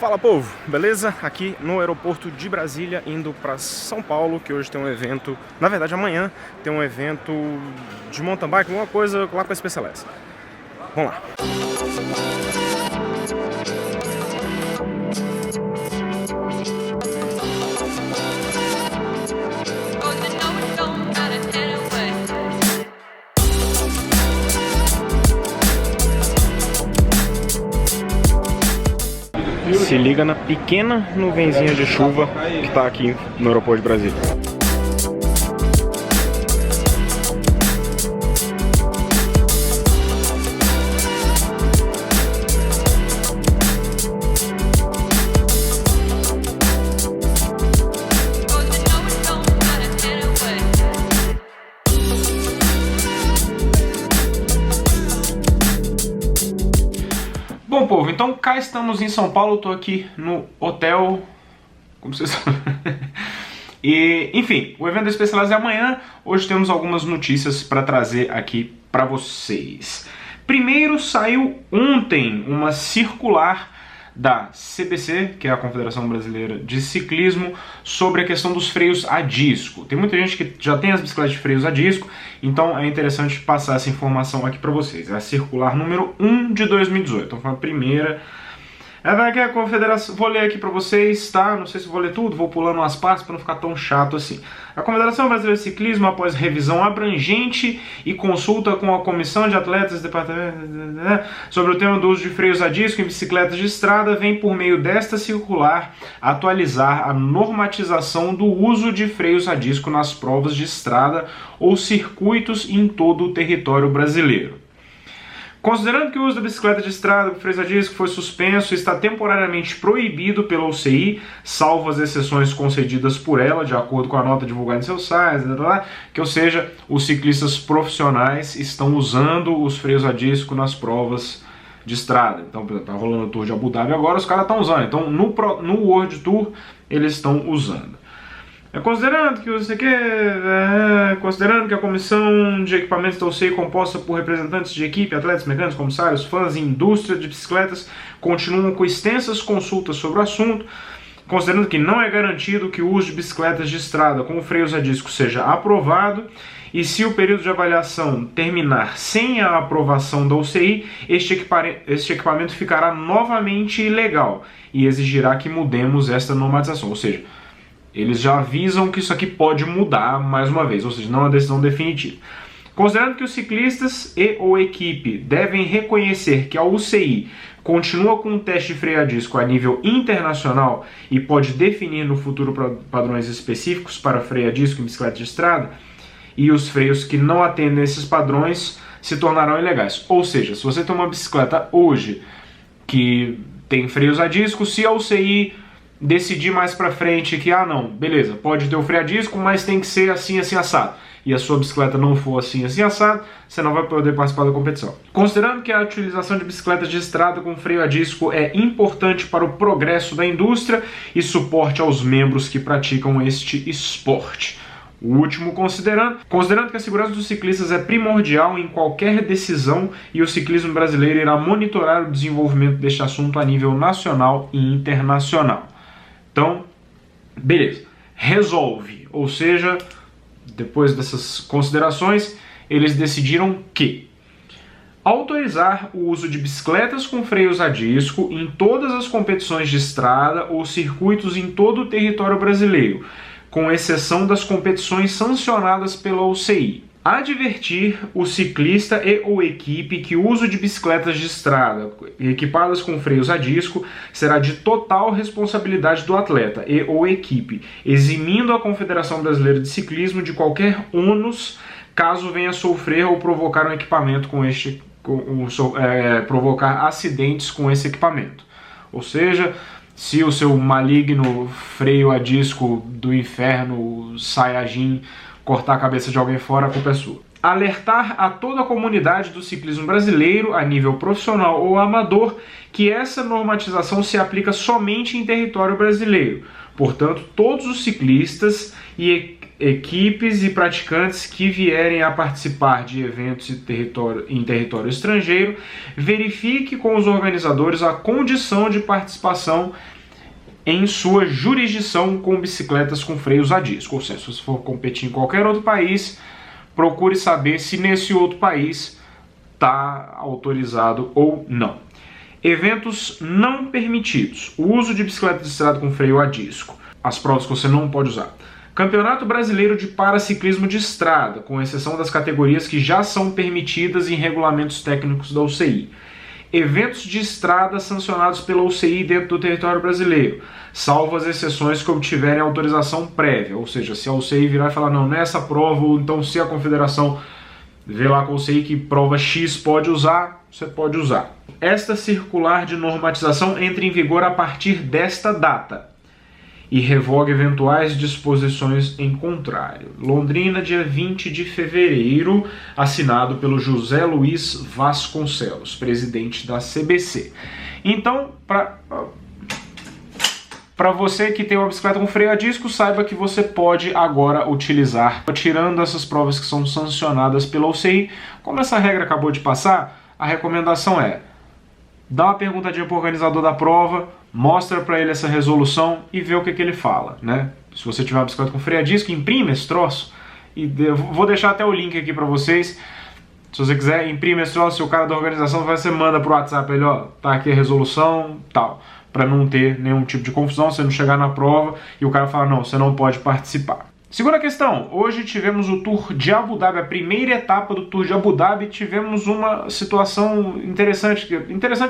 Fala, povo, beleza? Aqui no aeroporto de Brasília, indo para São Paulo, que hoje tem um evento, na verdade amanhã tem um evento de mountain bike, alguma coisa lá com a SpaceX. Vamos lá. Se liga na pequena nuvenzinha de chuva que está aqui no aeroporto de Brasília. Bom, povo, então cá estamos em São Paulo, tô aqui no hotel, como vocês sabem. E, enfim, o evento da SpaceX é amanhã. Hoje temos algumas notícias para trazer aqui para vocês. Primeiro, saiu ontem uma circular da CBC, que é a Confederação Brasileira de Ciclismo, sobre a questão dos freios a disco. Tem muita gente que já tem as bicicletas de freios a disco, então é interessante passar essa informação aqui para vocês. É a circular número 1 de 2018, então foi a primeira. É que a Confederação, vou ler aqui para vocês, tá? Não sei se vou ler tudo, vou pulando umas partes para não ficar tão chato assim. A Confederação Brasileira de Ciclismo, após revisão abrangente e consulta com a Comissão de Atletas e Departamento sobre o tema do uso de freios a disco em bicicletas de estrada, vem por meio desta circular atualizar a normatização do uso de freios a disco nas provas de estrada ou circuitos em todo o território brasileiro. Considerando que o uso da bicicleta de estrada com freios a disco foi suspenso e está temporariamente proibido pela UCI, salvo as exceções concedidas por ela, de acordo com a nota divulgada em seu site, que, ou seja, os ciclistas profissionais estão usando os freios a disco nas provas de estrada. Então, por exemplo, está rolando o Tour de Abu Dhabi agora, os caras estão usando. Então, no World Tour, eles estão usando. Considerando que a comissão de equipamentos da UCI, composta por representantes de equipe, atletas, mecânicos, comissários, fãs e indústria de bicicletas, continuam com extensas consultas sobre o assunto, considerando que não é garantido que o uso de bicicletas de estrada com freios a disco seja aprovado, e se o período de avaliação terminar sem a aprovação da UCI, este equipamento ficará novamente ilegal e exigirá que mudemos esta normatização, ou seja, eles já avisam que isso aqui pode mudar mais uma vez, ou seja, não é uma decisão definitiva. Considerando que os ciclistas e ou equipe devem reconhecer que a UCI continua com um teste de freio a disco a nível internacional e pode definir no futuro padrões específicos para freio a disco em bicicleta de estrada, e os freios que não atendem esses padrões se tornarão ilegais. Ou seja, se você tem uma bicicleta hoje que tem freios a disco, se a UCI decidir mais pra frente que, não, beleza, pode ter o freio a disco, mas tem que ser assim, assim, assado, e a sua bicicleta não for assim, assim, assado, você não vai poder participar da competição. Considerando que a utilização de bicicletas de estrada com freio a disco é importante para o progresso da indústria e suporte aos membros que praticam este esporte. O último, considerando que a segurança dos ciclistas é primordial em qualquer decisão e o ciclismo brasileiro irá monitorar o desenvolvimento deste assunto a nível nacional e internacional. Então, beleza, resolve, ou seja, depois dessas considerações, eles decidiram que autorizar o uso de bicicletas com freios a disco em todas as competições de estrada ou circuitos em todo o território brasileiro, com exceção das competições sancionadas pela UCI. Advertir o ciclista e ou equipe que o uso de bicicletas de estrada equipadas com freios a disco será de total responsabilidade do atleta e ou equipe, eximindo a Confederação Brasileira de Ciclismo de qualquer ônus caso venha sofrer ou provocar um equipamento provocar acidentes com esse equipamento. Ou seja, se o seu maligno freio a disco do inferno Saiyajin cortar a cabeça de alguém fora, a culpa é sua. Alertar a toda a comunidade do ciclismo brasileiro, a nível profissional ou amador, que essa normatização se aplica somente em território brasileiro. Portanto, todos os ciclistas e equipes e praticantes que vierem a participar de eventos em território estrangeiro, verifique com os organizadores a condição de participação em sua jurisdição com bicicletas com freios a disco. Ou seja, se você for competir em qualquer outro país, procure saber se nesse outro país está autorizado ou não. Eventos não permitidos. O uso de bicicleta de estrada com freio a disco. As provas que você não pode usar. Campeonato Brasileiro de Paraciclismo de Estrada, com exceção das categorias que já são permitidas em regulamentos técnicos da UCI. Eventos de estrada sancionados pela UCI dentro do território brasileiro, salvo as exceções que obtiverem autorização prévia. Ou seja, se a UCI virar e falar, não, nessa prova, ou então se a confederação vê lá com a UCI que prova X pode usar, você pode usar. Esta circular de normatização entra em vigor a partir desta data e revoga eventuais disposições em contrário. Londrina, dia 20 de fevereiro, assinado pelo José Luiz Vasconcelos, presidente da CBC. Então, para você que tem uma bicicleta com freio a disco, saiba que você pode agora utilizar, tirando essas provas que são sancionadas pela UCI. Como essa regra acabou de passar, a recomendação é: dá uma perguntadinha para o organizador da prova, mostra para ele essa resolução e vê o que ele fala, né? Se você tiver uma bicicleta com freio a disco, imprime esse troço. E eu vou deixar até o link aqui para vocês. Se você quiser, imprime esse troço, se o cara da organização você manda pro WhatsApp ele, ó, tá aqui a resolução, tal. Para não ter nenhum tipo de confusão, você não chegar na prova e o cara falar, não, você não pode participar. Segunda questão, hoje tivemos o Tour de Abu Dhabi, a primeira etapa do Tour de Abu Dhabi, tivemos uma situação interessante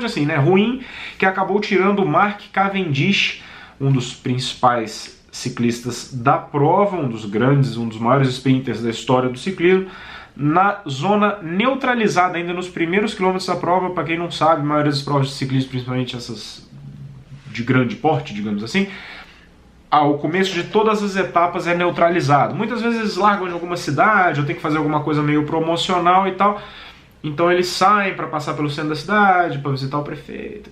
assim, né, ruim, que acabou tirando o Mark Cavendish, um dos principais ciclistas da prova, um dos maiores sprinters da história do ciclismo, na zona neutralizada, ainda nos primeiros quilômetros da prova. Para quem não sabe, a maioria das provas de ciclismo, principalmente essas de grande porte, digamos assim, ao começo de todas as etapas é neutralizado. Muitas vezes eles largam de alguma cidade, ou tem que fazer alguma coisa meio promocional e tal. Então eles saem para passar pelo centro da cidade, para visitar o prefeito,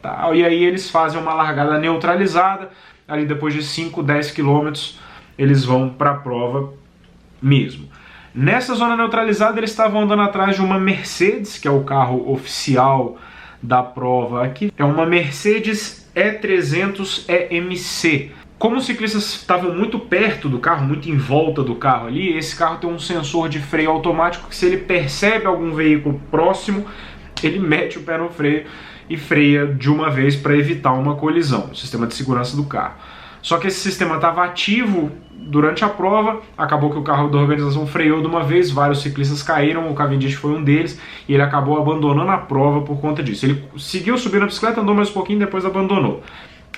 tal. E aí eles fazem uma largada neutralizada. Ali depois de 5, 10 quilômetros, eles vão para a prova mesmo. Nessa zona neutralizada, eles estavam andando atrás de uma Mercedes, que é o carro oficial da prova aqui. É uma Mercedes E300 EMC. Como os ciclistas estavam muito perto do carro, muito em volta do carro ali, esse carro tem um sensor de freio automático que, se ele percebe algum veículo próximo, ele mete o pé no freio e freia de uma vez para evitar uma colisão, o sistema de segurança do carro. Só que esse sistema estava ativo durante a prova, acabou que o carro da organização freou de uma vez, vários ciclistas caíram, o Cavendish foi um deles, e ele acabou abandonando a prova por conta disso. Ele seguiu subindo a bicicleta, andou mais um pouquinho, depois abandonou.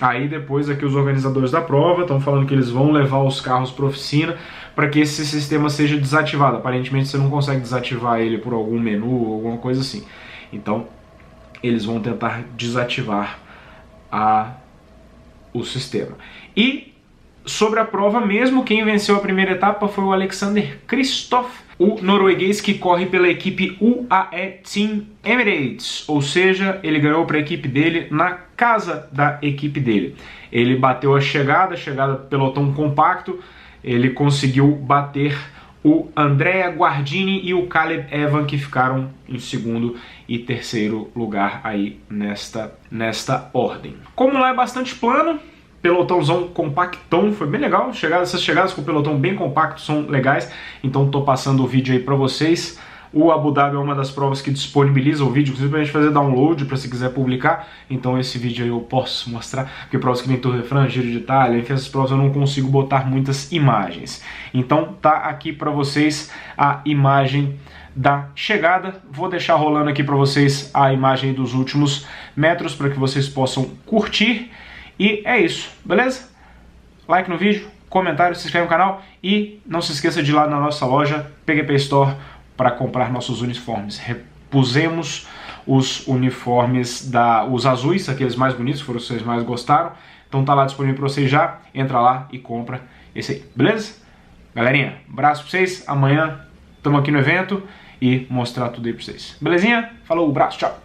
Aí depois aqui os organizadores da prova estão falando que eles vão levar os carros para a oficina para que esse sistema seja desativado. Aparentemente você não consegue desativar ele por algum menu ou alguma coisa assim. Então eles vão tentar desativar o sistema. E sobre a prova mesmo, quem venceu a primeira etapa foi o Alexander Kristoff, o norueguês que corre pela equipe UAE Team Emirates, ou seja, ele ganhou para a equipe dele na casa da equipe dele. Ele bateu a chegada pelotão compacto, ele conseguiu bater o Andrea Guardini e o Caleb Evan, que ficaram em segundo e terceiro lugar aí nesta ordem. Como lá é bastante plano, pelotãozão compactão, foi bem legal. Essas chegadas com o pelotão bem compacto são legais, então tô passando o vídeo aí para vocês. O Abu Dhabi é uma das provas que disponibiliza o vídeo, inclusive pra gente fazer download, para se quiser publicar. Então esse vídeo aí eu posso mostrar, porque provas que nem Tour de France, Giro de Itália, enfim, essas provas eu não consigo botar muitas imagens. Então tá aqui para vocês a imagem da chegada. Vou deixar rolando aqui para vocês a imagem dos últimos metros, para que vocês possam curtir. E é isso, beleza? Like no vídeo, comentário, se inscreve no canal e não se esqueça de ir lá na nossa loja PQP Store para comprar nossos uniformes. Repusemos os uniformes, os azuis, aqueles mais bonitos, foram os que vocês mais gostaram. Então tá lá disponível para vocês já, entra lá e compra esse aí, beleza? Galerinha, abraço para vocês, amanhã estamos aqui no evento e mostrar tudo aí para vocês. Belezinha? Falou, abraço, tchau!